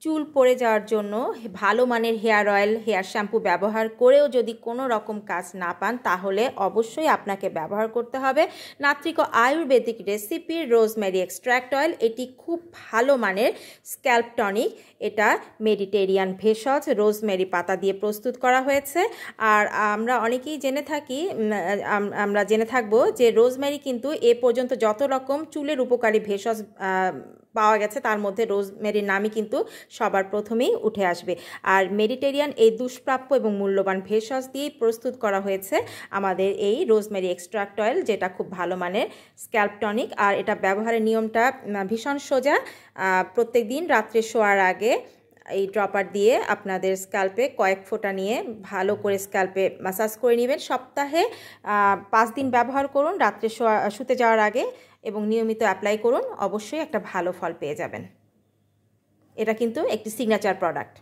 চুল পড়ে যাওয়ার জন্য ভালো মানের হেয়ার অয়েল, হেয়ার শ্যাম্পু ব্যবহার করেও যদি কোনো রকম কাজ না পান, তাহলে অবশ্যই আপনাকে ব্যবহার করতে হবে নাত্রিকো আয়ুর্বেদিক রেসিপির রোজমেরি এক্সট্র্যাক্ট অয়েল। এটি খুব ভালো মানের স্ক্যাল্প টনিক। এটা মেডিটেরিয়ান ভেষজ রোজমেরি পাতা দিয়ে প্রস্তুত করা হয়েছে। আর আমরা অনেকেই আমরা জেনে থাকবো যে রোজমেরি কিন্তু এ পর্যন্ত যত রকম চুলের উপকারী ভেষজ পাওয়া গেছে তার মধ্যে রোজমেরির নামই কিন্তু সবার প্রথমেই উঠে আসবে। আর মেডিটেরিয়ান এই দুষ্প্রাপ্য এবং মূল্যবান ভেষজ দিয়েই প্রস্তুত করা হয়েছে আমাদের এই রোজমেরি এক্সট্র্যাক্ট অয়েল, যেটা খুব ভালো মানের স্ক্যাল্প টনিক। আর এটা ব্যবহারের নিয়মটা ভীষণ সোজা। প্রত্যেক দিন রাত্রে শোয়ার আগে এই ড্রপার দিয়ে আপনাদের স্ক্যাল্পে কয়েক ফোঁটা নিয়ে ভালো করে স্ক্যাল্পে ম্যাসাজ করে নেবেন। সপ্তাহে 5 দিন ব্যবহার করুন রাত্রে শুতে যাওয়ার আগে এবং নিয়মিত অ্যাপ্লাই করুন। অবশ্যই একটা ভালো ফল পেয়ে যাবেন। এটা কিন্তু একটি সিগনেচার প্রোডাক্ট।